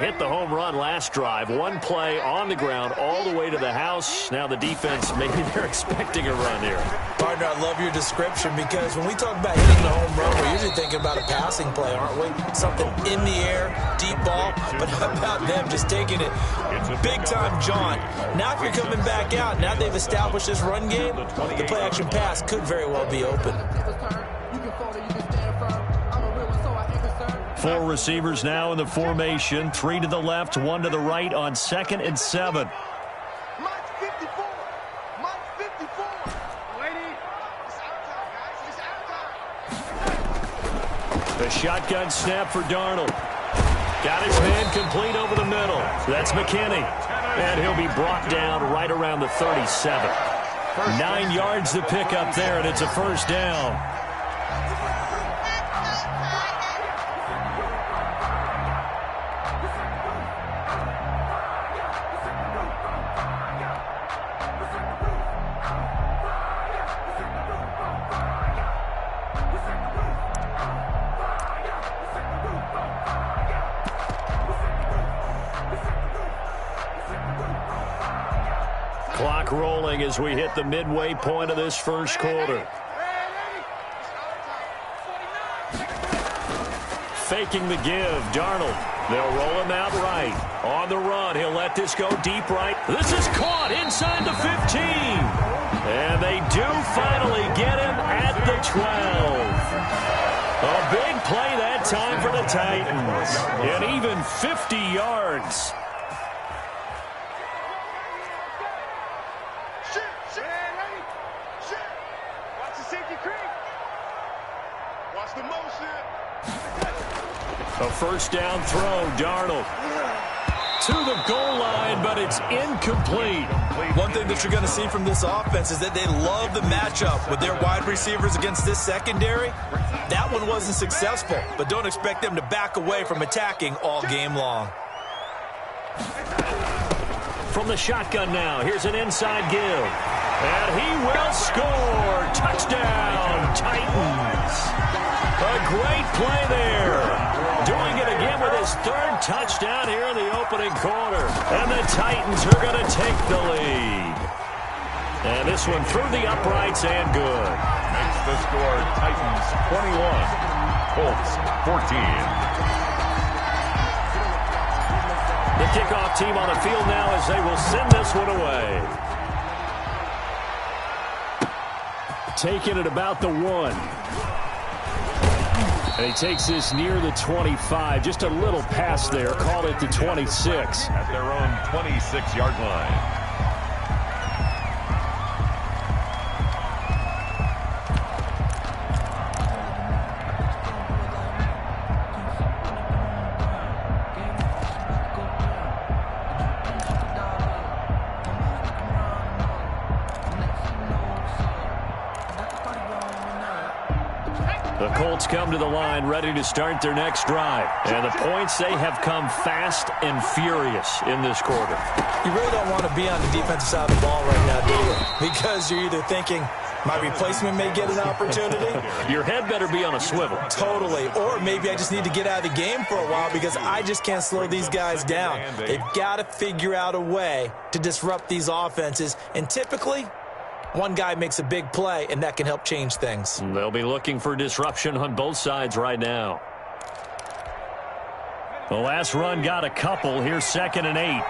Hit the home run last drive. One play on the ground all the way to the house. Now the defense, maybe they're expecting a run here. Partner, I love your description because when we talk about hitting the home run, we're usually thinking about a passing play, aren't we? Something in the air, deep ball. But how about them just taking it big-time jaunt? Now if you're coming back out, now they've established this run game, the play-action pass could very well be open. 4 receivers now in the formation. 3 to the left, 1 to the right on 2nd and 7. Mike 54. Mike 54. Waiting. It's our time, guys. It's our time. The shotgun snap for Darnold. Got his man complete over the middle. That's McKinney. And he'll be brought down right around the 37. 9 yards to pick up there, and it's a first down. Clock rolling as we hit the midway point of this first quarter. Faking the give, Darnold. They'll roll him out right. On the run, he'll let this go deep right. This is caught inside the 15. And they do finally get him at the 12. A big play that time for the Titans. And even 50 yards. A first down throw, Darnold. To the goal line, but it's incomplete. One thing that you're going to see from this offense is that they love the matchup with their wide receivers against this secondary. That one wasn't successful, but don't expect them to back away from attacking all game long. From the shotgun now, here's an inside give. And he will score. Touchdown, Titans. A great play there. Doing it again with his 3rd touchdown here in the opening quarter. And the Titans are going to take the lead. And this one through the uprights and good. Makes the score Titans 21, Colts 14. The kickoff team on the field now as they will send this one away. Taking it about the 1. And he takes this near the 25. Just a little pass there. Called it the 26. At their own 26-yard line. The Colts come to the line ready to start their next drive. And the points, they have come fast and furious in this quarter. You really don't want to be on the defensive side of the ball right now, do you? Because you're either thinking, my replacement may get an opportunity. Your head better be on a swivel. Totally. Or maybe I just need to get out of the game for a while because I just can't slow these guys down. They've got to figure out a way to disrupt these offenses. And typically, one guy makes a big play, and that can help change things. They'll be looking for disruption on both sides right now. The last run got a couple. Here's 2nd and 8.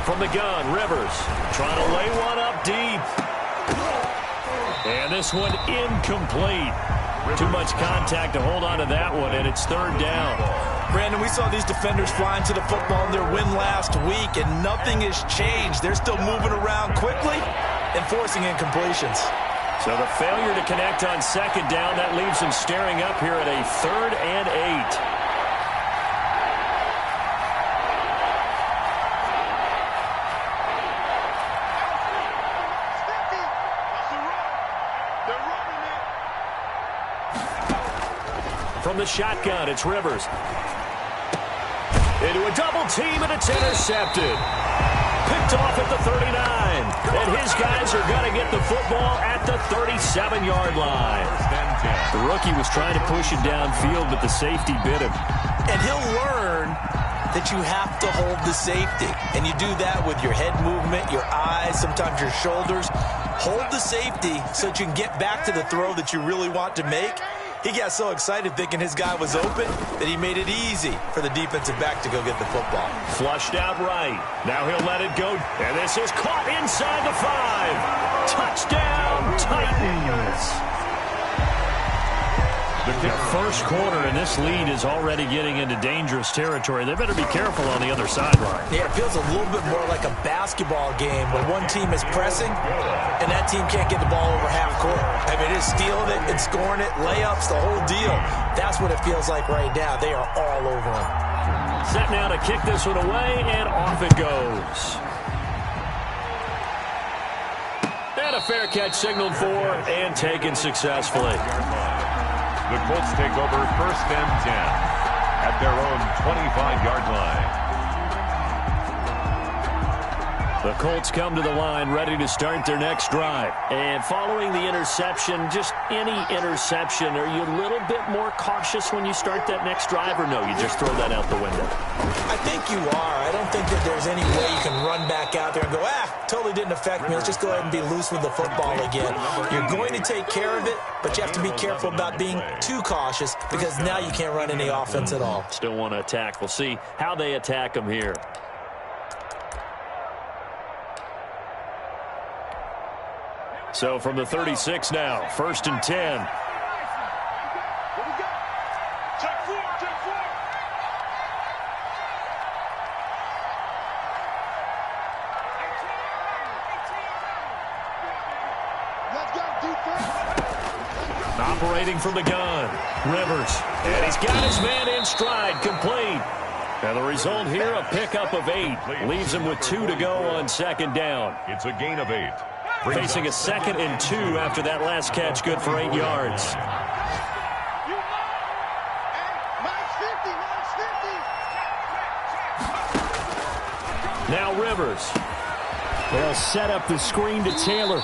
From the gun, Rivers trying to lay one up deep. And this one incomplete. Too much contact to hold on to that one, and it's 3rd down. Brandon, we saw these defenders flying to the football in their win last week, and nothing has changed. They're still moving around quickly and forcing incompletions. So the failure to connect on 2nd down, that leaves them staring up here at a 3rd and 8. From the shotgun, it's Rivers. Into a double team, and it's intercepted. Picked off at the 39. And his guys are going to get the football at the 37-yard line. The rookie was trying to push it downfield, but the safety bit him. And he'll learn that you have to hold the safety. And you do that with your head movement, your eyes, sometimes your shoulders. Hold the safety so that you can get back to the throw that you really want to make. He got so excited thinking his guy was open that he made it easy for the defensive back to go get the football. Flushed out right. Now he'll let it go. And this is caught inside the 5. Touchdown, Titans. The first quarter, and this lead is already getting into dangerous territory. They better be careful on the other sideline. Yeah, it feels a little bit more like a basketball game when one team is pressing and that team can't get the ball over half court. I mean, it's stealing it and scoring it, layups, the whole deal. That's what it feels like right now. They are all over them. Set now to kick this one away, and off it goes. And a fair catch signaled for and taken successfully. The Colts take over 1st and 10 at their own 25-yard line. The Colts come to the line ready to start their next drive. And following the interception, just any interception, are you a little bit more cautious when you start that next drive, or no, you just throw that out the window? I think you are. I don't think that there's any way you can run back out there and go, totally didn't affect me. Let's just go ahead and be loose with the football again. You're going to take care of it, but you have to be careful about being too cautious because now you can't run any offense at all. Still want to attack. We'll see how they attack them here. So from the 36 now, 1st and 10. Operating from the gun, Rivers. And he's got his man in stride, complete. And the result here, a pickup of 8. Leaves him with 2 to go on 2nd down. It's a gain of 8. Facing a 2nd and 2 after that last catch, good for 8 yards. Now Rivers. They'll set up the screen to Taylor.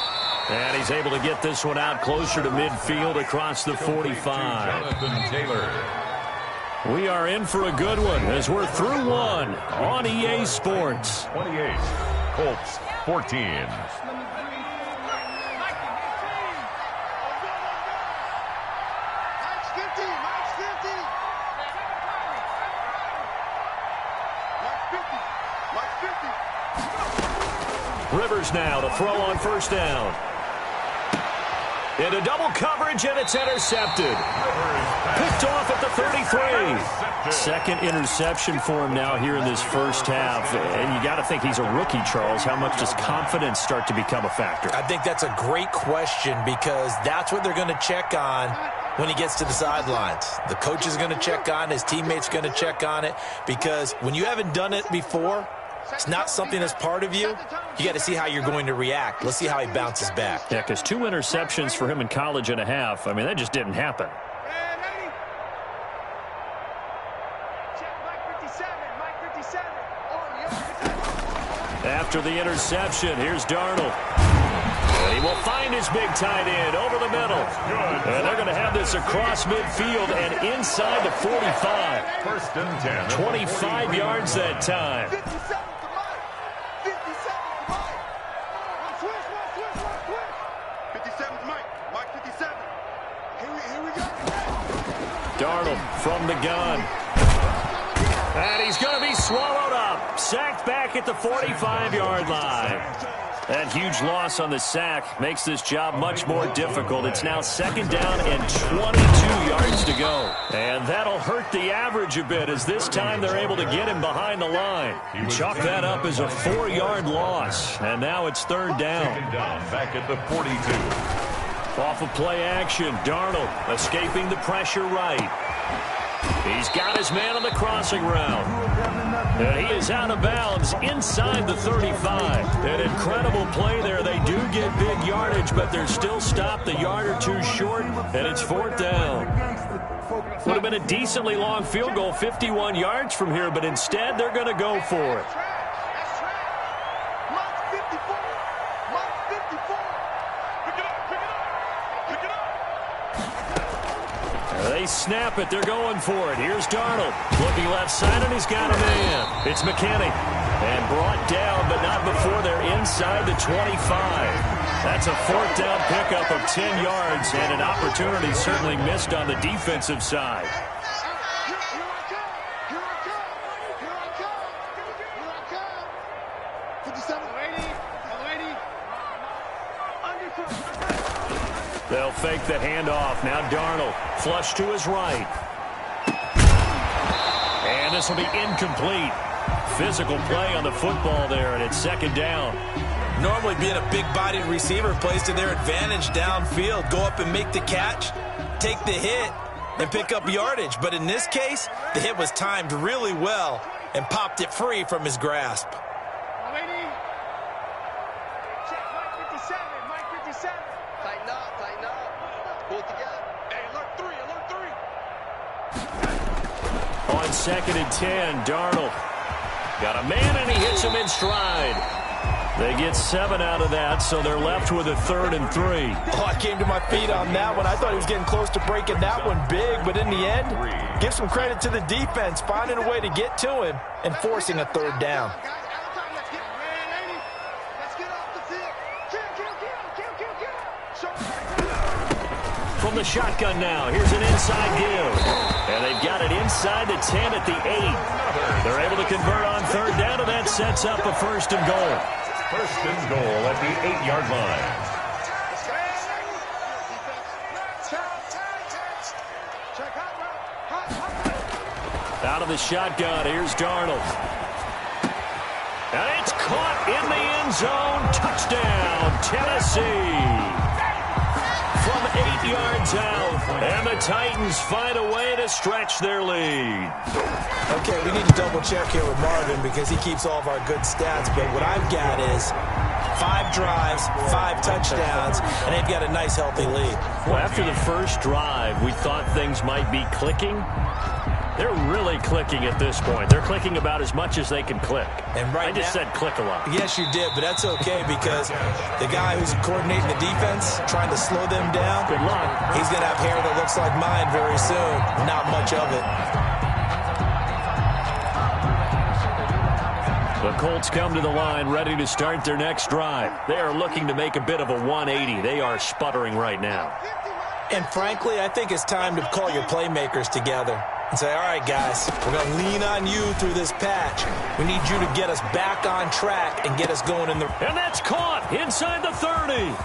And he's able to get this one out closer to midfield across the 45. Jonathan Taylor. We are in for a good one as we're through one on EA Sports. 28, Colts 14. Rivers now to throw on 1st down. Into double coverage, and it's intercepted. Picked off at the 33. 2nd interception for him now here in this first half. And you got to think he's a rookie, Charles. How much does confidence start to become a factor? I think that's a great question because that's what they're going to check on when he gets to the sidelines. The coach is going to check on it. His teammates are going to check on it because when you haven't done it before, it's not something that's part of you. You got to see how you're going to react. Let's see how he bounces back. Yeah, because 2 interceptions for him in college and a half. I mean, that just didn't happen. After the interception, here's Darnold. And he will find his big tight end over the middle. And they're going to have this across midfield and inside the 45. 1st and 10. 25 yards that time. Darnold from the gun. And he's going to be swallowed up. Sacked back at the 45-yard line. That huge loss on the sack makes this job much more difficult. It's now 2nd down and 22 yards to go. And that'll hurt the average a bit as this time they're able to get him behind the line. Chalk that up as a 4-yard loss. And now it's 3rd down. Back at the 42. Off of play action, Darnold escaping the pressure right. He's got his man on the crossing route. And he is out of bounds inside the 35. An incredible play there. They do get big yardage, but they're still stopped a yard or 2 short, and it's 4th down. Would have been a decently long field goal, 51 yards from here, but instead they're going to go for it. snap it. They're going for it. Here's Darnold. Looking left side, and he's got a man. It's McKinney. And brought down, but not before they're inside the 25. That's a fourth down pickup of 10 yards, and an opportunity certainly missed on the defensive side. They'll fake the handoff. Now Darnold, flush to his right. And this will be incomplete. Physical play on the football there, and it's second down. Normally being a big-bodied receiver plays to their advantage downfield. Go up and make the catch, take the hit, and pick up yardage. But in this case, the hit was timed really well and popped it free from his grasp. On second and 10, Darnold got a man, and he hits him in stride. They get 7 out of that, so they're left with a 3rd and 3. Oh, I came to my feet on that one. I thought he was getting close to breaking that one big, but in the end, give some credit to the defense, finding a way to get to him and forcing a 3rd down. From the shotgun now, here's an inside give. And they've got it inside the 10 at the 8. They're able to convert on 3rd down, and that sets up a 1st and goal. 1st and goal at the 8-yard line. Out of the shotgun, here's Darnold. And it's caught in the end zone. Touchdown, Tennessee. From 8 yards out, and the Titans find a way to stretch their lead. Okay, we need to double-check here with Marvin because he keeps all of our good stats, but what I've got is 5 drives, 5 touchdowns, and they've got a nice, healthy lead. Well, after the first drive, we thought things might be clicking. They're really clicking at this point. They're clicking about as much as they can click. And right I just said click a lot. Yes, you did, but that's okay because the guy who's coordinating the defense, trying to slow them down, Good luck. he's going to have hair that looks like mine very soon. Not much of it. The Colts come to the line ready to start their next drive. They are looking to make a bit of a 180. They are sputtering right now. And frankly, I think it's time to call your playmakers together and say, all right, guys, we're going to lean on you through this patch. We need you to get us back on track and get us going in the... And that's caught inside the 30.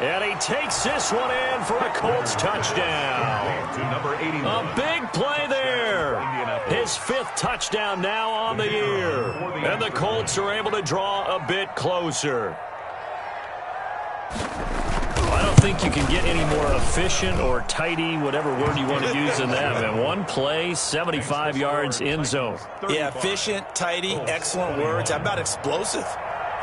And he takes this one in for a Colts touchdown. To number 81. A big play there. His 5th touchdown now on the year. And the Colts are able to draw a bit closer. I don't think you can get any more efficient or tidy, whatever word you want to use in that. And one play, 75 yards in zone. Yeah, efficient, tidy, excellent words. How about explosive?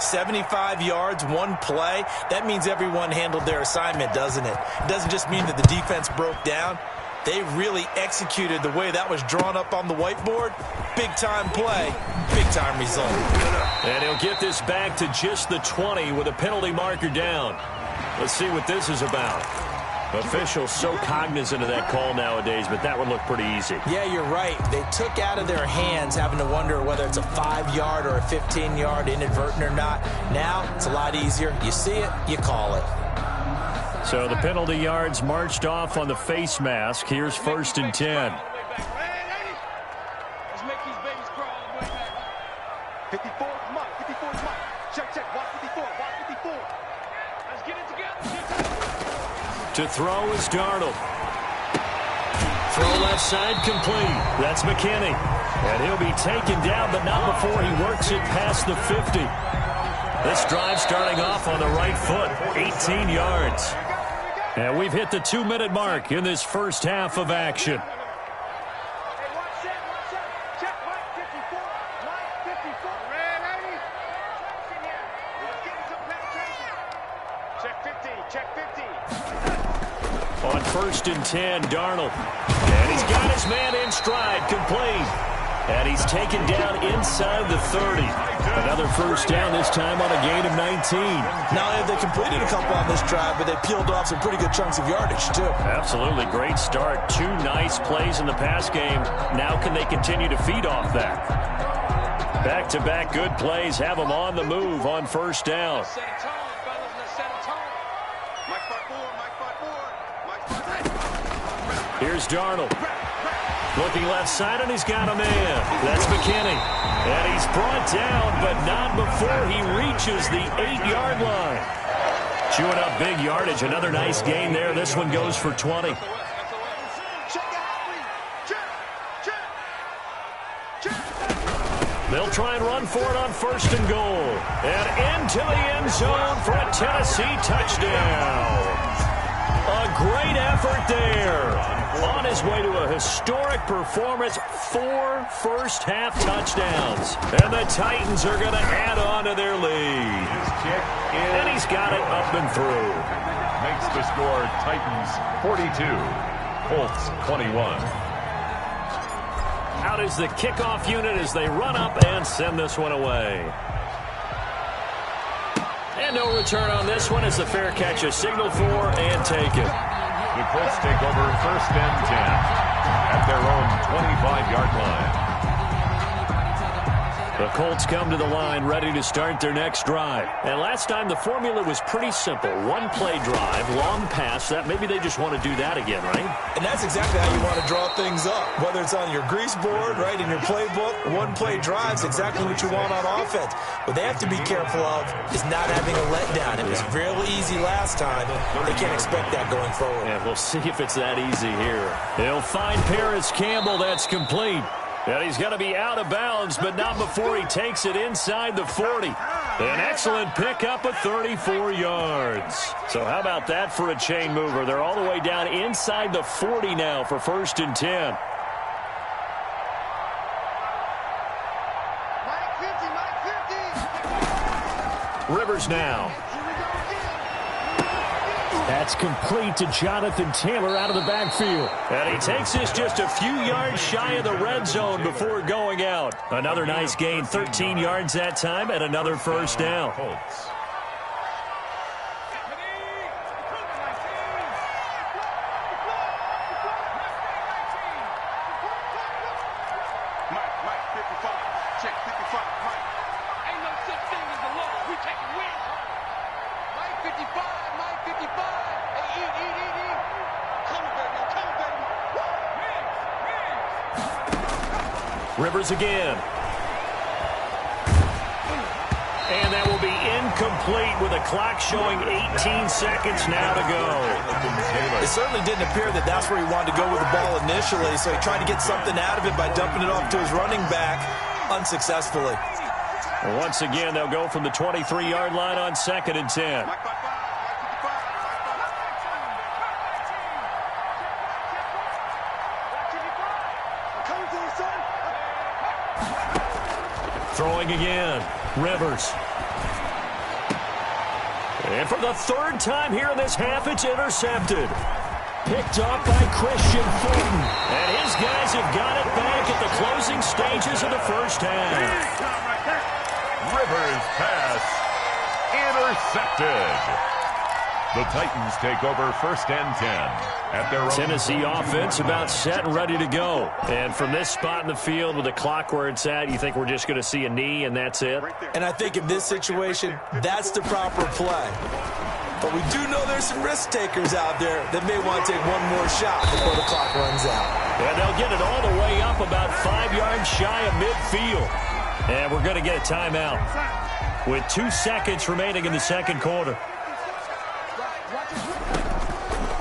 75 yards, one play. That means everyone handled their assignment, doesn't it? It doesn't just mean that the defense broke down. They really executed the way that was drawn up on the whiteboard. Big-time play, big-time result. And he'll get this back to just the 20 with a penalty marker down. Let's see what this is about. Officials so cognizant of that call nowadays, but that would look pretty easy. Yeah, you're right. They took out of their hands having to wonder whether it's a 5-yard or a 15-yard inadvertent or not. Now, it's a lot easier. You see it, you call it. So the penalty yards marched off on the face mask. Here's 1st and 10. Let's make these babies crawl all the way back. 54, come on, 54, come on. Check, watch 54, watch 54. Let's get it together. To throw is Darnold. Throw left side complete. That's McKinney. And he'll be taken down, but not before he works it past the 50. This drive starting off on the right foot, 18 yards. And we've hit the 2-minute mark in this first half of action. Hey, watch that. Check, Mike 54. Mike 54. Ready? Let's get some penetration. Check 50. On 1st and 10, Darnold. And he's got his man in stride, complete. And he's taken down inside the 30. Another first down, this time on a gain of 19. Now they completed a couple on this drive, but they peeled off some pretty good chunks of yardage, too. Absolutely. Great start. 2 nice plays in the pass game. Now can they continue to feed off that? Back-to-back good plays have them on the move on first down. Here's Darnold. Looking left side, and he's got a man. That's McKinney. And he's brought down, but not before he reaches the 8-yard line. Chewing up big yardage. Another nice gain there. This one goes for 20. They'll try and run for it on first and goal. And into the end zone for a Tennessee touchdown. A great effort there. On his way to a historic performance, 4 first-half touchdowns. And the Titans are going to add on to their lead. His kick is And he's got it up and through. Makes the score Titans 42, Colts 21. Out is the kickoff unit as they run up and send this one away. And no return on this one as the fair catch is signaled for and taken. The Colts take over first and 10 at their own 25-yard line. The Colts come to the line ready to start their next drive. And last time the formula was pretty simple. 1-play drive, long pass. That maybe they just want to do that again, right? And that's exactly how you want to draw things up. Whether it's on your grease board, right, in your playbook, 1-play drive's exactly what you want on offense. What they have to be careful of is not having a letdown. It was really easy last time. They can't expect that going forward. Yeah, we'll see if it's that easy here. He'll find Paris Campbell. That's complete. And he's going to be out of bounds, but not before he takes it inside the 40. An excellent pickup of 34 yards. So how about that for a chain mover? They're all the way down inside the 40 now for first and 10. Rivers now. That's complete to Jonathan Taylor out of the backfield. And he takes this just a few yards shy of the red zone before going out. Another nice gain, 13 yards that time, and another first down. Colts. Rivers again. And that will be incomplete with a clock showing 18 seconds now to go. It certainly didn't appear that that's where he wanted to go with the ball initially, so he tried to get something out of it by dumping it off to his running back unsuccessfully. Well, once again, they'll go from the 23-yard line on second and 10. Throwing again, Rivers. And for the third time here in this half, it's intercepted. Picked off by Christian Fulton. And his guys have got it back at the closing stages of the first half. Rivers pass intercepted. The Titans take over first and 10 at their own. Tennessee offense about set and ready to go. And from this spot in the field with the clock where it's at, you think we're just going to see a knee and that's it? And I think in this situation, that's the proper play. But we do know there's some risk takers out there that may want to take one more shot before the clock runs out. And they'll get it all the way up about 5 yards shy of midfield. And we're going to get a timeout with 2 seconds remaining in the second quarter.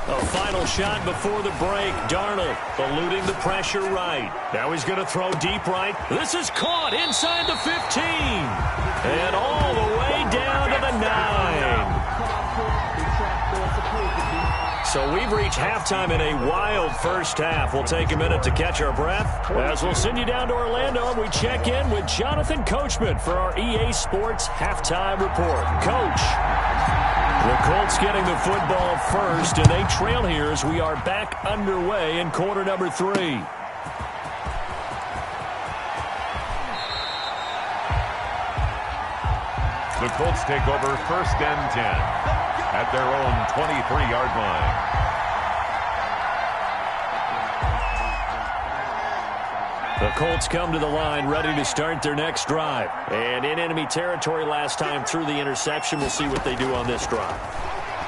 A final shot before the break. Darnold eluding the pressure right. Now he's going to throw deep right. This is caught inside the 15. And all the way down to the 9. So we've reached halftime in a wild first half. We'll take a minute to catch our breath as we'll send you down to Orlando and we check in with Jonathan Coachman for our EA Sports Halftime Report. Coach. The Colts getting the football first, and they trail here as we are back underway in quarter number 3. The Colts take over 1st and 10 at their own 23-yard line. The Colts come to the line ready to start their next drive. And in enemy territory last time through the interception. We'll see what they do on this drive.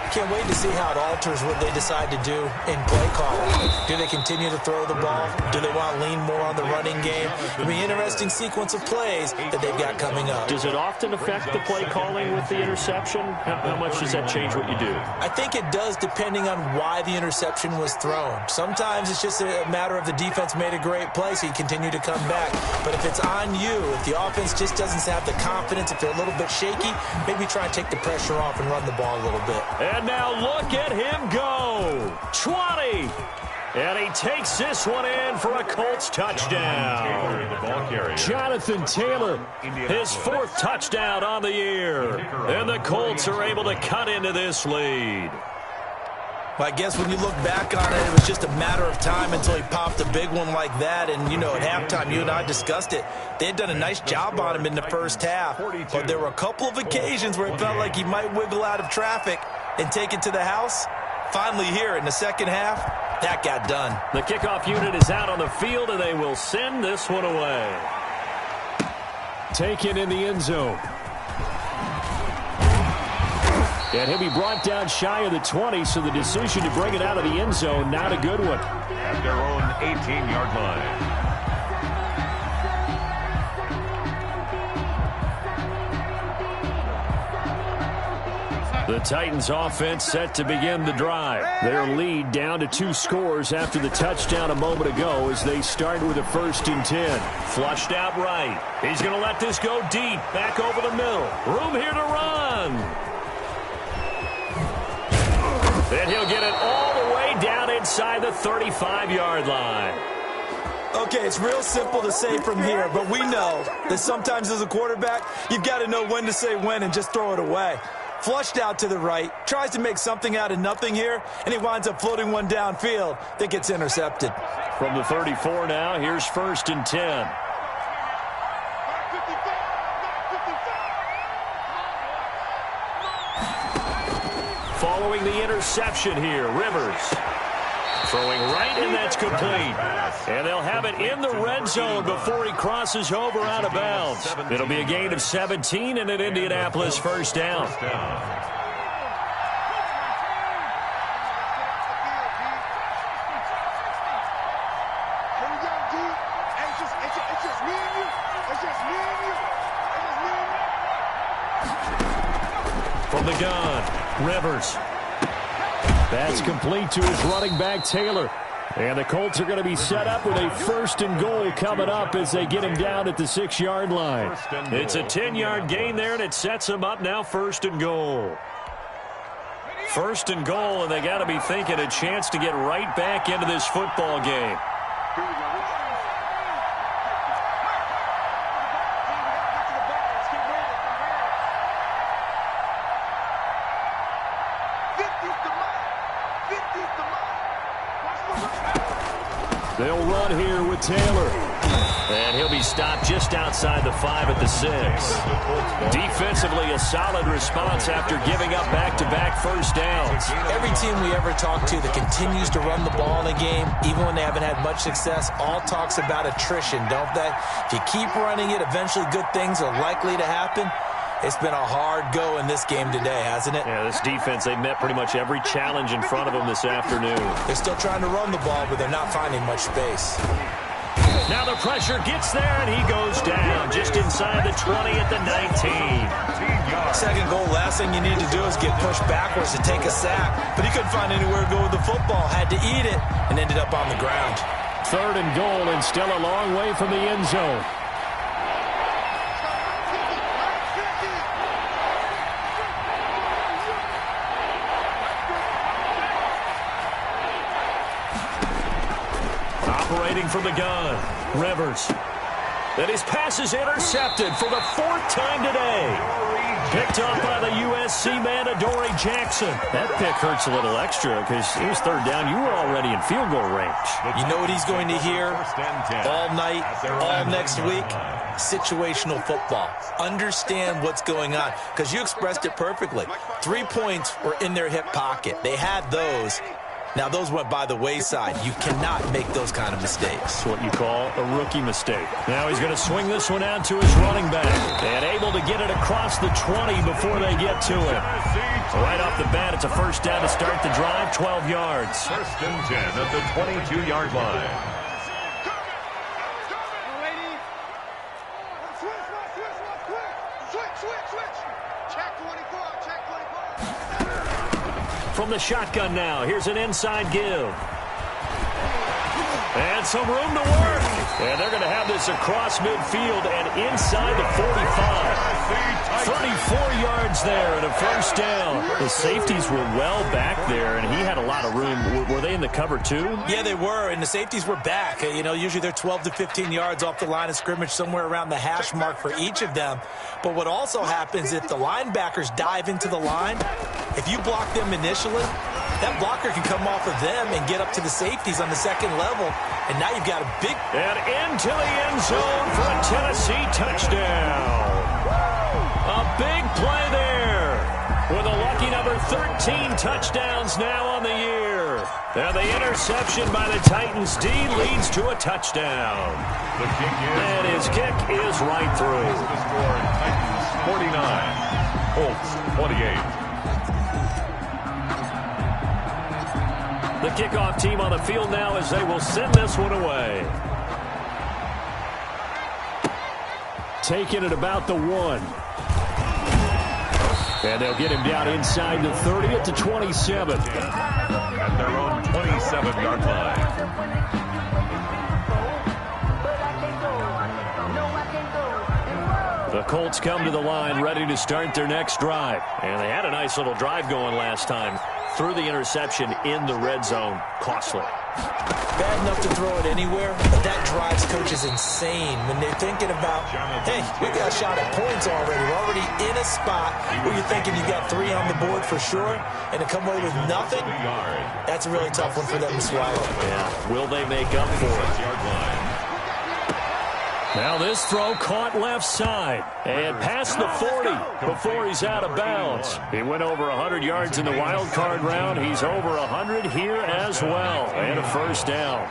Can't wait to see how it alters what they decide to do in play calling. Do they continue to throw the ball? Do they want to lean more on the running game? It'll be an interesting sequence of plays that they've got coming up. Does it often affect the play calling with the interception? How much does that change what you do? I think it does depending on why the interception was thrown. Sometimes it's just a matter of the defense made a great play, so you continue to come back. But if it's on you, if the offense just doesn't have the confidence, if they're a little bit shaky, maybe try and take the pressure off and run the ball a little bit. And now look at him go. 20. And he takes this one in for a Colts touchdown. Jonathan Taylor, his 4th touchdown on the year. And the Colts are able to cut into this lead. Well, I guess when you look back on it, it was just a matter of time until he popped a big one like that. And, you know, at halftime, you and I discussed it. They had done a nice job on him in the first half. But there were a couple of occasions where it felt like he might wiggle out of traffic and take it to the house. Finally here in the second half, that got done. The kickoff unit is out on the field, and they will send this one away. Taken in the end zone. And he'll be brought down shy of the 20, so the decision to bring it out of the end zone, not a good one. At their own 18-yard line. The Titans offense set to begin the drive. Their lead down to 2 scores after the touchdown a moment ago as they start with a 1st and 10. Flushed out right. He's going to let this go deep. Back over the middle. Room here to run. And he'll get it all the way down inside the 35-yard line. Okay, it's real simple to say from here, but we know that sometimes as a quarterback, you've got to know when to say when and just throw it away. Flushed out to the right, tries to make something out of nothing here, and he winds up floating one downfield that gets intercepted. From the 34 now, here's 1st and 10. Following the interception here, Rivers. Throwing right, and that's complete. And they'll have it in the red zone before he crosses over out of bounds. It'll be a gain of 17 and an Indianapolis 1st down. From the gun, Rivers. That's complete to his running back, Taylor. And the Colts are going to be set up with a 1st and goal coming up as they get him down at the 6-yard line. It's a 10-yard gain there, and it sets him up now 1st and goal. 1st and goal, and they got to be thinking a chance to get right back into this football game. They'll run here with Taylor. And he'll be stopped just outside the 5 at the 6. Defensively, a solid response after giving up back-to-back 1st downs. Every team we ever talk to that continues to run the ball in a game, even when they haven't had much success, all talks about attrition, don't they? If you keep running it, eventually good things are likely to happen. It's been a hard go in this game today, hasn't it? Yeah, this defense, they've met pretty much every challenge in front of them this afternoon. They're still trying to run the ball, but they're not finding much space. Now the pressure gets there, and he goes down just inside the 20 at the 19. 2nd goal, last thing you need to do is get pushed backwards to take a sack. But he couldn't find anywhere to go with the football, had to eat it, and ended up on the ground. 3rd and goal, and still a long way from the end zone. Operating from the gun, Rivers. And his pass is intercepted for the 4th time today. Picked up by the USC man, Adoree Jackson. That pick hurts a little extra because it was third down. You were already in field goal range. You know what he's going to hear all night, all next week? Situational football. Understand what's going on, because you expressed it perfectly. 3 points were in their hip pocket. They had those. Now, those went by the wayside. You cannot make those kind of mistakes. That's what you call a rookie mistake. Now he's going to swing this one out to his running back. And able to get it across the 20 before they get to him. Right off the bat, it's a first down to start the drive, 12 yards. First and 10 at the 22-yard line. From the shotgun now, here's an inside give. And some room to work. And they're going to have this across midfield and inside the 45. 34 yards there and a first down. The safeties were well back there, and he had a lot of room. Were they in the cover too? Yeah, they were, and the safeties were back. You know, usually they're 12 to 15 yards off the line of scrimmage, somewhere around the hash mark for each of them. But what also happens, if the linebackers dive into the line, if you block them initially, that blocker can come off of them and get up to the safeties on the second level. And now you've got a big... And into the end zone for a Tennessee touchdown. A big play there. With a lucky number 13 touchdowns now on the year. And the interception by the Titans D leads to a touchdown. And his kick is right through. The score, Titans 49, Colts 28. The kickoff team on the field now as they will send this one away. Taking it about the 1. And they'll get him down inside the 30 at the 27. At their own 27-yard line. The Colts come to the line ready to start their next drive. And they had a nice little drive going last time. Threw the interception in the red zone. Costly. Bad enough to throw it anywhere, but that drives coaches insane when they're thinking about, hey, we got a shot at points already. We're already in a spot where you're thinking you got 3 on the board for sure, and to come away with nothing, that's a really tough one for them to swallow. Yeah, will they make up for it? Now this throw caught left side and past the 40 before he's out of bounds. He went over 100 yards in the wild card round. He's over 100 here as well. And a first down.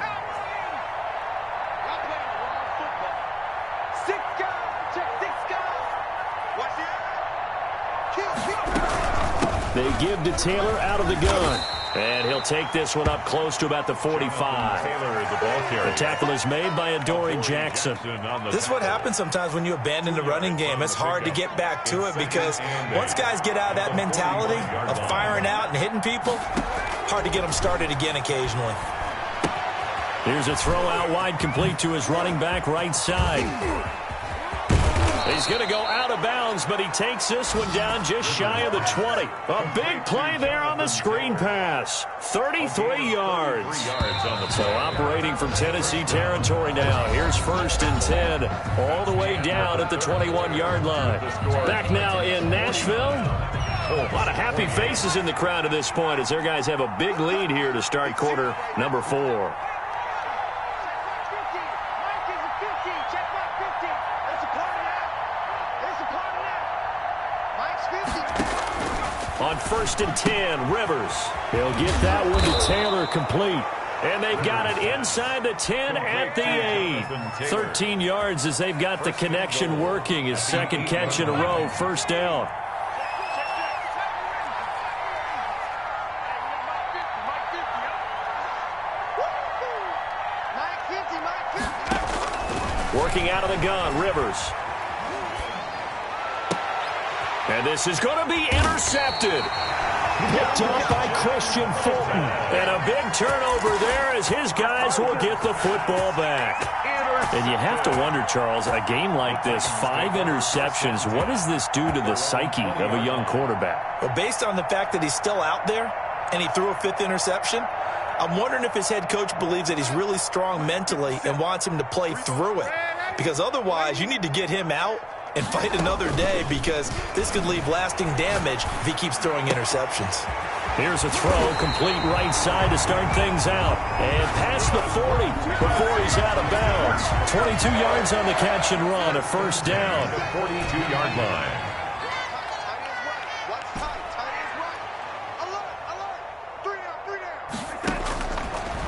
They give to Taylor out of the gun. And he'll take this one up close to about the 45. The tackle is made by Adoree Jackson. This is what happens sometimes when you abandon the running game. It's hard to get back to it because once guys get out of that mentality of firing out and hitting people, hard to get them started again occasionally. Here's a throw out wide complete to his running back right side. He's going to go out of bounds, but he takes this one down just shy of the 20. A big play there on the screen pass. 33 yards. So operating from Tennessee territory now. Here's first and 10 all the way down at the 21-yard line. Back now in Nashville. A lot of happy faces in the crowd at this point as their guys have a big lead here to start quarter number 4. On first and 10, Rivers. They'll get that one to Taylor complete. And they've got it inside the 10 at the 8. 13 yards as they've got the connection working. His second catch in a row, first down. Working out of the gun, Rivers. And this is going to be intercepted. Picked up by Christian Fulton. And a big turnover there as his guys will get the football back. And you have to wonder, Charles, a game like this, 5 interceptions, what does this do to the psyche of a young quarterback? Well, based on the fact that he's still out there and he threw a 5th interception, I'm wondering if his head coach believes that he's really strong mentally and wants him to play through it. Because otherwise, you need to get him out and fight another day, because this could leave lasting damage if he keeps throwing interceptions. Here's a throw, complete right side to start things out. And past the 40 before he's out of bounds. 22 yards on the catch and run, a first down. 42-yard line.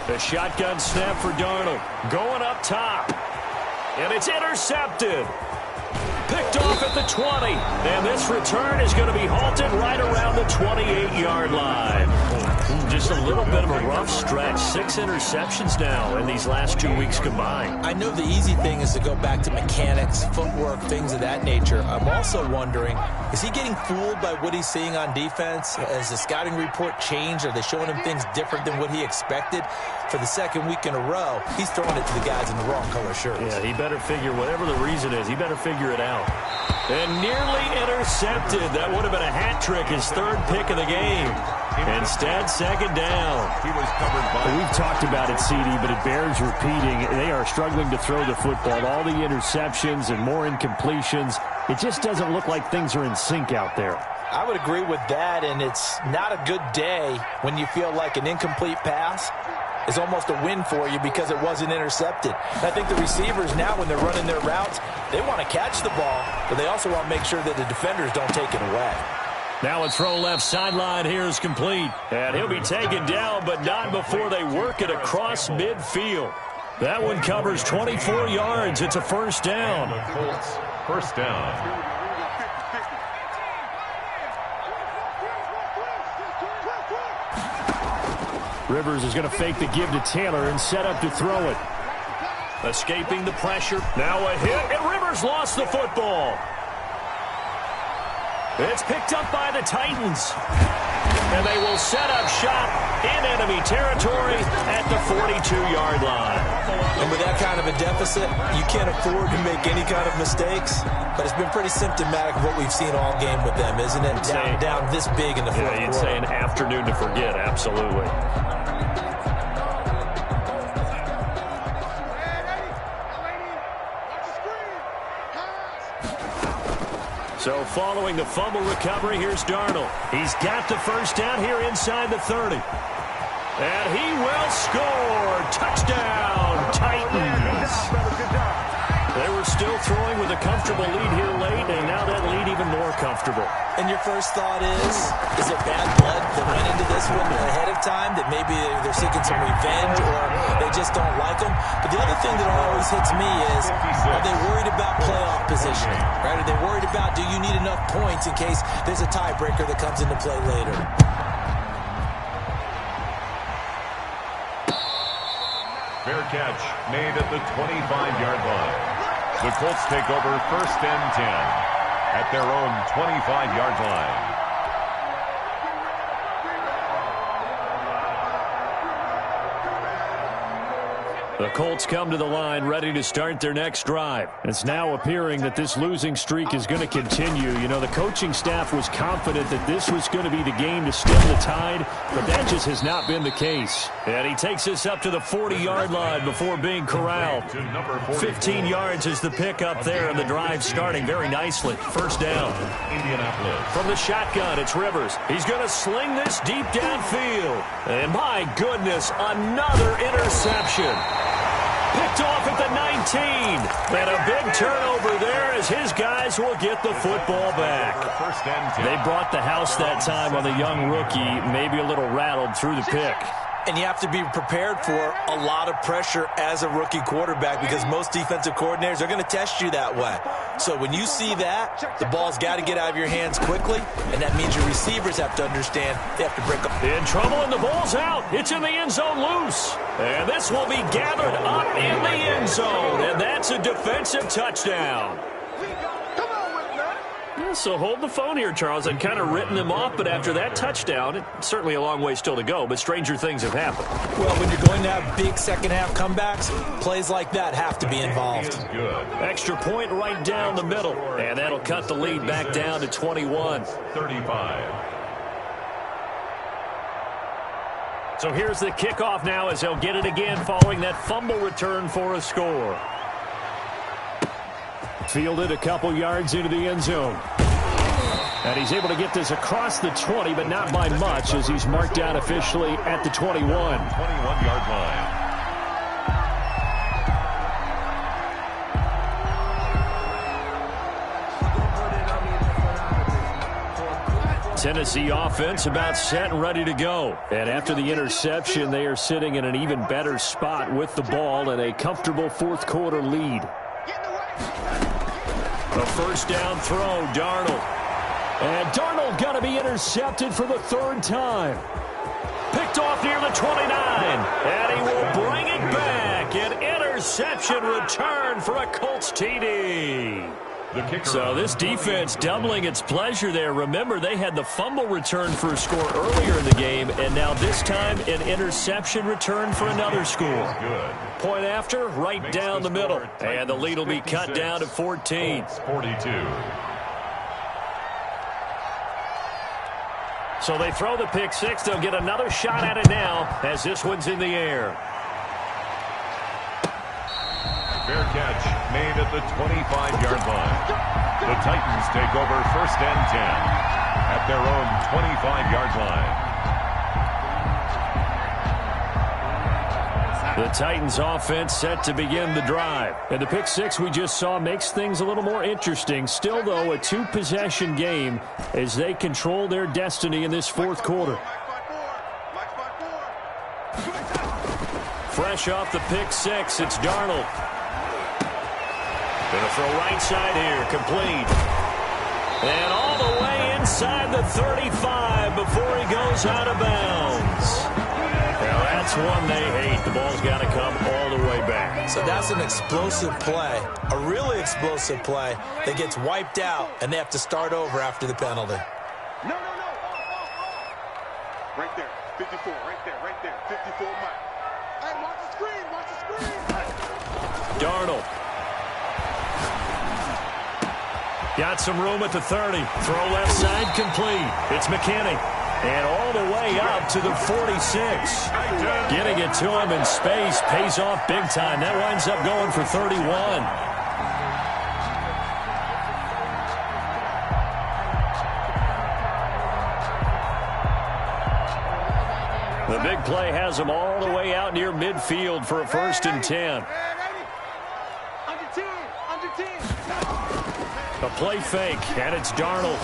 The shotgun snap for Darnold. Going up top. And it's intercepted. Picked off at the 20. And this return is going to be halted right around the 28-yard line. Just a little bit of a rough stretch. 6 interceptions now in these last 2 weeks combined. I know the easy thing is to go back to mechanics, footwork, things of that nature. I'm also wondering, is he getting fooled by what he's seeing on defense? Has the scouting report changed? Are they showing him things different than what he expected? For the second week in a row, he's throwing it to the guys in the wrong color shirts. Yeah, he better figure, whatever the reason is, he better figure it out. And nearly intercepted. That would have been a hat trick, his 3rd pick of the game. Instead, second down. He was covered by... We've talked about it, CD, but it bears repeating. They are struggling to throw the football. All the interceptions and more incompletions. It just doesn't look like things are in sync out there. I would agree with that, and it's not a good day when you feel like an incomplete pass is almost a win for you because it wasn't intercepted. And I think the receivers now, when they're running their routes, they want to catch the ball, but they also want to make sure that the defenders don't take it away. Now a throw left sideline here is complete. And he'll be taken down, but not before they work it across midfield. That one covers 24 yards. It's a first down. The Colts, first down. Rivers is going to fake the give to Taylor and set up to throw it. Escaping the pressure. Now a hit, and Rivers lost the football. It's picked up by the Titans. And they will set up shop in enemy territory at the 42-yard line. And with that kind of a deficit, you can't afford to make any kind of mistakes. But it's been pretty symptomatic of what we've seen all game with them, isn't it? Down this big in the fourth quarter. You'd say an afternoon to forget, absolutely. So following the fumble recovery, here's Darnold. He's got the first down here inside the 30. And he will score. Touchdown, Titans. They were still throwing with a comfortable lead here late, and now that lead even more comfortable. And your first thought is it bad blood that went into this one ahead of time, that maybe they're seeking some revenge or they just don't like them? But the other thing that always hits me is, are they worried about playoff positioning? Right? Are they worried about, do you need enough points in case there's a tiebreaker that comes into play later? Fair catch made at the 25-yard line. The Colts take over first and 10 at their own 25-yard line. The Colts come to the line ready to start their next drive. It's now appearing that this losing streak is going to continue. You know, the coaching staff was confident that this was going to be the game to stem the tide, but that just has not been the case. And he takes us up to the 40-yard line before being corralled. 15 yards is the pick up there, and the drive starting very nicely. First down. Indianapolis. From the shotgun, it's Rivers. He's going to sling this deep downfield. And my goodness, another interception. Picked off at the 19. And a big turnover there as his guys will get the football back. They brought the house that time on the young rookie, maybe a little rattled through the pick. And you have to be prepared for a lot of pressure as a rookie quarterback because most defensive coordinators are going to test you that way. So when you see that, the ball's got to get out of your hands quickly, and that means your receivers have to understand they have to break up. In trouble, and the ball's out. It's in the end zone loose. And this will be gathered up in the end zone, and that's a defensive touchdown. So hold the phone here, Charles. I'd kind of written them off, but after that touchdown, it's certainly a long way still to go, but stranger things have happened. Well, when you're going to have big second-half comebacks, plays like that have to be involved. Extra point right down the middle, and that'll cut the lead back down to 21. 35. So here's the kickoff now as they'll get it again following that fumble return for a score. Fielded a couple yards into the end zone. And he's able to get this across the 20, but not by much, as he's marked down officially at the 21. 21-yard line. Tennessee offense about set and ready to go. And after the interception, they are sitting in an even better spot with the ball and a comfortable fourth quarter lead. A first down throw, Darnold. And Darnold going to be intercepted for the third time. Picked off near the 29. And he will bring it back. An interception return for a Colts TD. So this defense doubling its pleasure there. Remember, they had the fumble return for a score earlier in the game, and now this time an interception return for another score. Point after, right down the middle. And the lead will be cut down to 14. 42. So they throw the pick six. They'll get another shot at it now as this one's in the air. Fair catch made at the 25-yard line. The Titans take over first and 10 at their own 25-yard line. The Titans offense set to begin the drive. And the pick six we just saw makes things a little more interesting. Still, though, a two-possession game as they control their destiny in this fourth quarter. Fresh off the pick six, it's Darnold. Going to throw right side here, complete. And all the way inside the 35 before he goes out of bounds. Well, that's one they hate. The ball's got to come all the way back. So that's an explosive play, a really explosive play that gets wiped out, and they have to start over after the penalty. No. Right there, 54, right there, 54 Mike. Hey, watch the screen. Darnold. Got some room at the 30. Throw left side, complete. It's McKinney. And all the way up to the 46. Getting it to him in space pays off big time. That winds up going for 31. The big play has him all the way out near midfield for a first and 10. A play fake, and it's Darnold.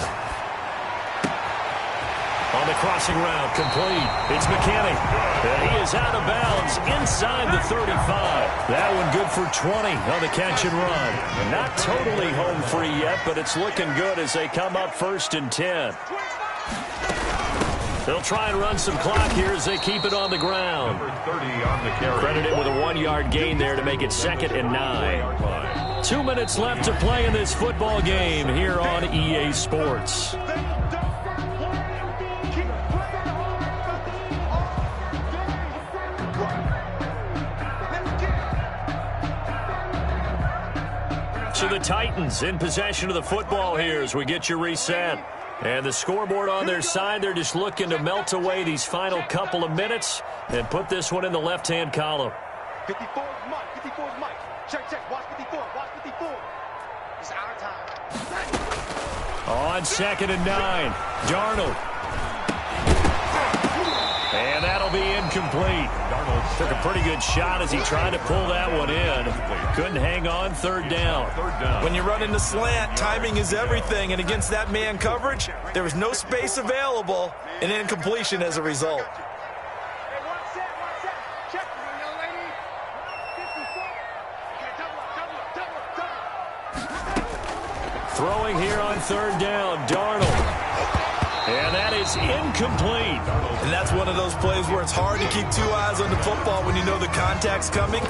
On the crossing route, complete. It's McKinney. And he is out of bounds inside the 35. That one good for 20 on the catch and run. Not totally home free yet, but it's looking good as they come up first and 10. They'll try and run some clock here as they keep it on the ground. Number 30 on the carry. Credited with a 1-yard gain there to make it 2nd and 9. 2 minutes left to play in this football game here on EA Sports. So the Titans in possession of the football here as we get you reset. And the scoreboard on their side, they're just looking to melt away these final couple of minutes and put this one in the left-hand column. 54 is Mike. 54 is Mike. Check. Watch 54. Watch 54. It's our time. On 2nd and 9, Darnold. And that'll be incomplete. Darnold took a pretty good shot as he tried to pull that one in. Couldn't hang on, 3rd down. When you run into slant, timing is everything, and against that man coverage, there was no space available, and incompletion as a result. Hey, one set. Check, young lady. 54. Okay, double up. Throwing here on 3rd down, Darnold. And that is incomplete. And that's one of those plays where it's hard to keep 2 eyes on the football when you know the contact's coming,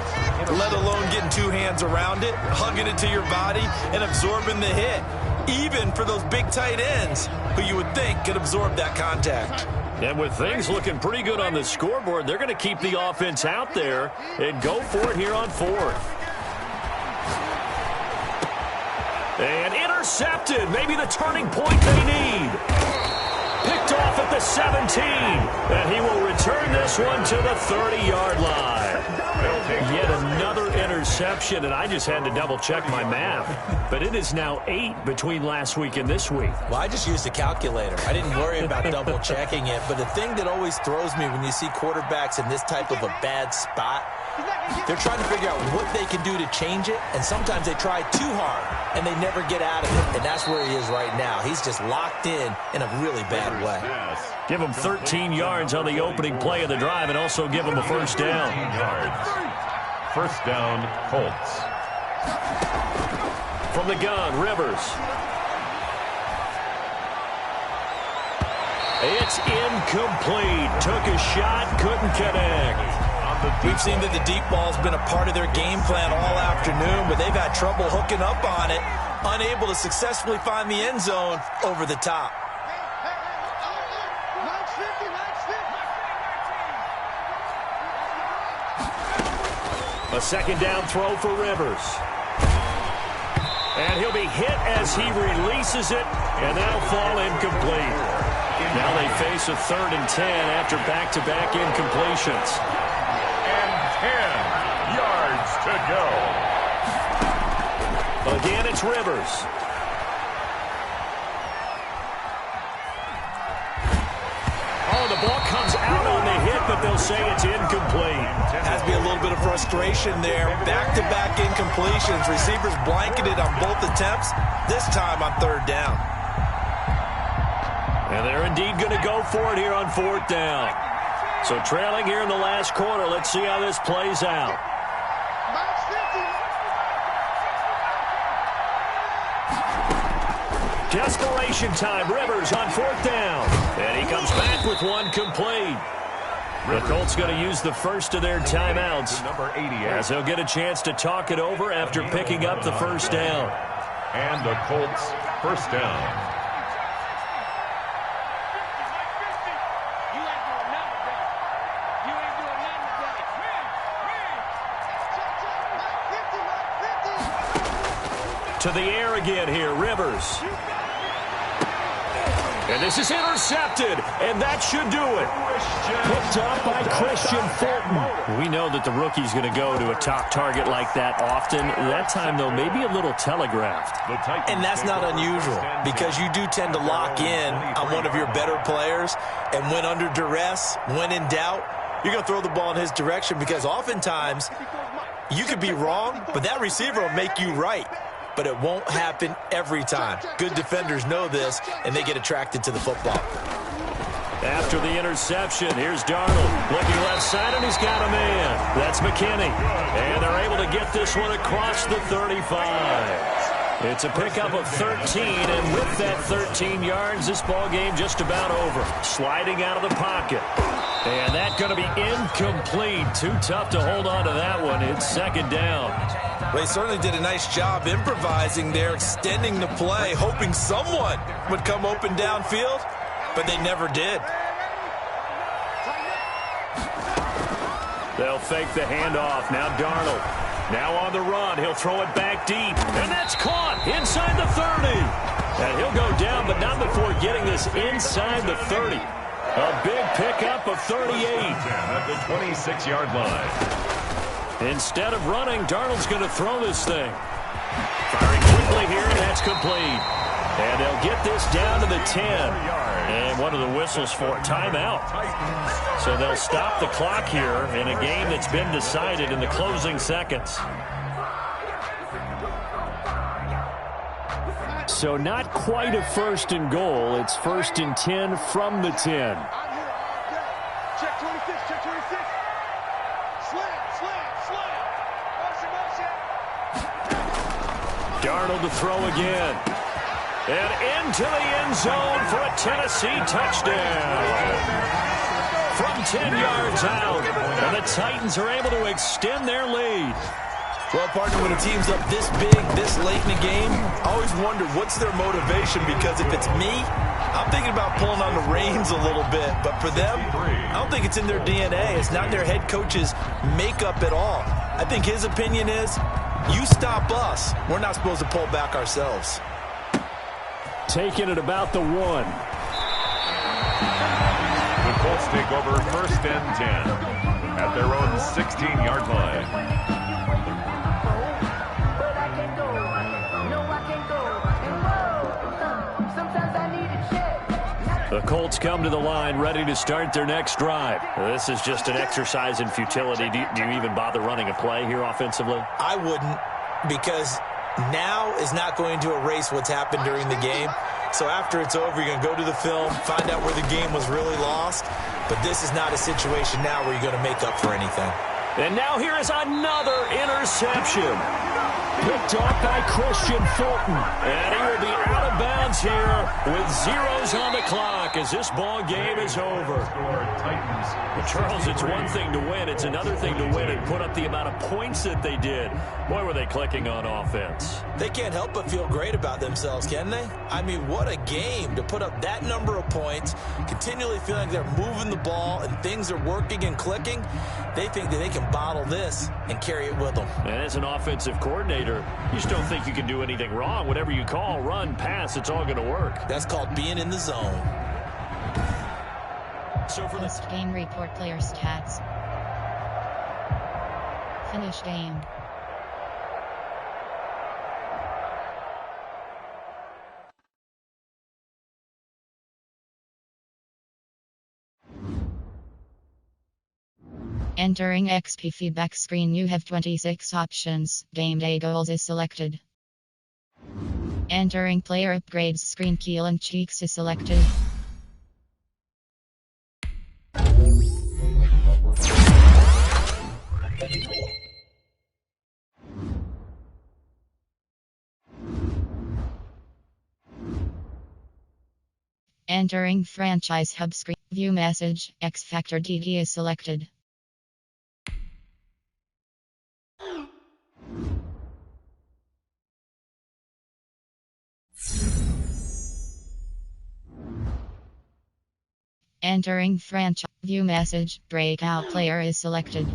let alone getting 2 hands around it, hugging it to your body, and absorbing the hit, even for those big tight ends who you would think could absorb that contact. And with things looking pretty good on the scoreboard, they're going to keep the offense out there and go for it here on 4th. And intercepted. Maybe the turning point they need. Picked off at the 17. And he will return this one to the 30-yard line. Yet another interception, and I just had to double-check my math. But it is now 8 between last week and this week. Well, I just used a calculator. I didn't worry about double-checking it. But the thing that always throws me when you see quarterbacks in this type of a bad spot, they're trying to figure out what they can do to change it, and sometimes they try too hard, and they never get out of it. And that's where he is right now. He's just locked in a really bad way. Give him 13 yards on the opening play of the drive and also give him a first down. First down, Colts. From the gun, Rivers. It's incomplete. Took a shot, couldn't connect. We've seen that the deep ball's been a part of their game plan all afternoon, but they've had trouble hooking up on it, unable to successfully find the end zone over the top. A second down throw for Rivers. And he'll be hit as he releases it, and that'll fall incomplete. Now they face a 3rd and 10 after back-to-back incompletions. And 10 yards to go. Again, it's Rivers. Oh, the ball comes out on the hit, but they'll say it's incomplete. Has to be a little bit of frustration there. Back-to-back incompletions. Receivers blanketed on both attempts, this time on 3rd down. And they're indeed going to go for it here on 4th down. So trailing here in the last quarter, let's see how this plays out. Desperation time. Rivers on 4th down. And he comes back with one complete. The Colts going to use the first of their timeouts as they'll get a chance to talk it over after picking up the first down. And the Colts first down. To the air again here, Rivers. And this is intercepted, and that should do it. Picked up by Christian Fulton. We know that the rookie's going to go to a top target like that often. That time, though, maybe a little telegraphed. And that's not unusual because you do tend to lock in on one of your better players, and when under duress, when in doubt, you're going to throw the ball in his direction because oftentimes you could be wrong, but that receiver will make you right. But it won't happen every time. Good defenders know this, and they get attracted to the football. After the interception, here's Darnold. Looking left side, and he's got a man. That's McKinney. And they're able to get this one across the 35. It's a pickup of 13, and with that 13 yards, this ball game just about over. Sliding out of the pocket. And that's going to be incomplete. Too tough to hold on to that one. It's 2nd down. Well, he certainly did a nice job improvising there, extending the play, hoping someone would come open downfield, but they never did. They'll fake the handoff. Now Darnold. Now on the run. He'll throw it back deep. And that's caught inside the 30. And he'll go down, but not before getting this inside the 30. A big pickup of 38. At the 26-yard line. Instead of running, Darnold's going to throw this thing. Firing quickly here, and that's complete. And they'll get this down to the 10. And one of the whistles for a timeout. So they'll stop the clock here in a game that's been decided in the closing seconds. So not quite a 1st and goal. It's 1st and 10 from the 10. Check 26, check 26. Darnold to throw again. And into the end zone for a Tennessee touchdown. From 10 yards out. And the Titans are able to extend their lead. Well, partner, when a team's up this big, this late in the game, I always wonder what's their motivation, because if it's me, I'm thinking about pulling on the reins a little bit. But for them, I don't think it's in their DNA. It's not their head coach's makeup at all. I think his opinion is, you stop us, we're not supposed to pull back ourselves. Taking it about the 1. take over first and 10 at their own 16-yard line. The Colts come to the line ready to start their next drive. This is just an exercise in futility. Do you even bother running a play here offensively? I wouldn't, because now is not going to erase what's happened during the game. So after it's over, you're going to go to the film, find out where the game was really lost. But this is not a situation now where you're going to make up for anything. And now here is another interception. Picked off by Christian Fulton. And he will be out of bounds here with zeros on the clock as this ball game is over. Well, Charles, it's one thing to win. It's another thing to win and put up the amount of points that they did. Boy, were they clicking on offense. They can't help but feel great about themselves, can they? I mean, what a game to put up that number of points, continually feeling like they're moving the ball and things are working and clicking. They think that they can bottle this and carry it with them. And as an offensive coordinator, you just don't think you can do anything wrong. Whatever you call, run, pass, it's all going to work. That's called being in the zone. So for the Post-game report, player stats. Finish game. Entering XP feedback screen, you have 26 options. Game day goals is selected. Entering player upgrades screen, Keelan Cheeks is selected. Entering franchise hub screen, view message, X Factor DD is selected. Entering franchise view message, breakout player is selected.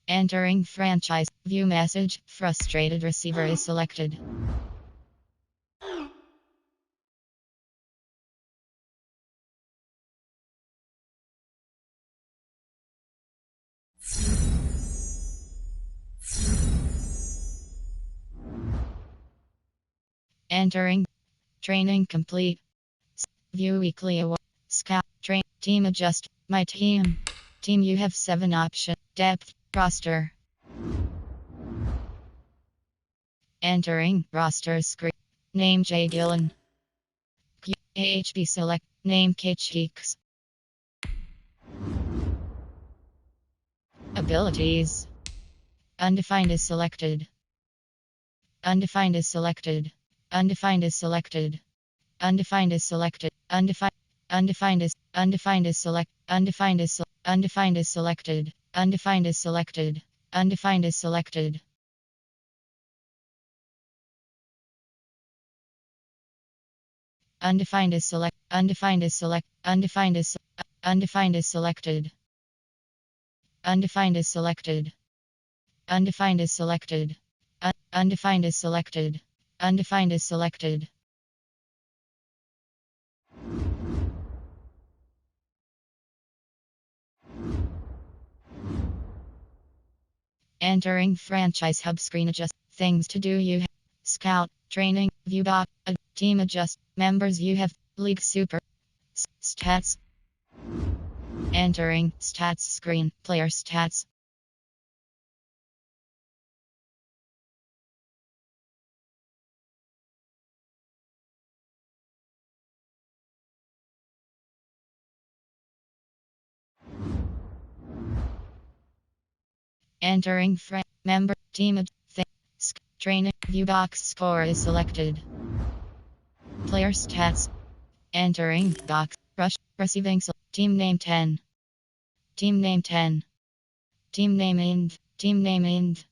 Entering franchise view message, frustrated receiver is selected. Entering training complete. View weekly award. Scout train team adjust. My team. Team, you have 7 options. Depth roster. Entering roster screen. Name J Dillon. HB select. Name K Cheeks. Abilities. Undefined is selected. Undefined is selected. Undefined is selected. Undefined is selected. Undefined is select. Undefined is selected. Undefined is selected. Undefined is selected. Undefined is select. Undefined is select. Undefined is undefined is selected. Undefined is selected. Undefined is selected. Undefined is selected. Undefined is selected. Entering franchise hub screen, adjust things to do, you have scout training view doc team adjust members, you have league super stats. Entering stats screen, player stats. Entering member team training view box score is selected. Player stats. Entering box rush receiving team name 10. Team name 10. Team name ind. Team name ind.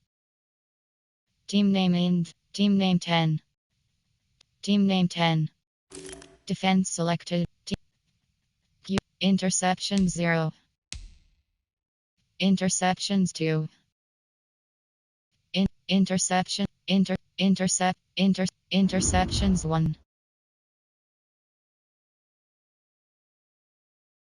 Team name ind. Team name 10. Team name 10. Defense selected. Interception 0. Interceptions 2. Interceptions 1.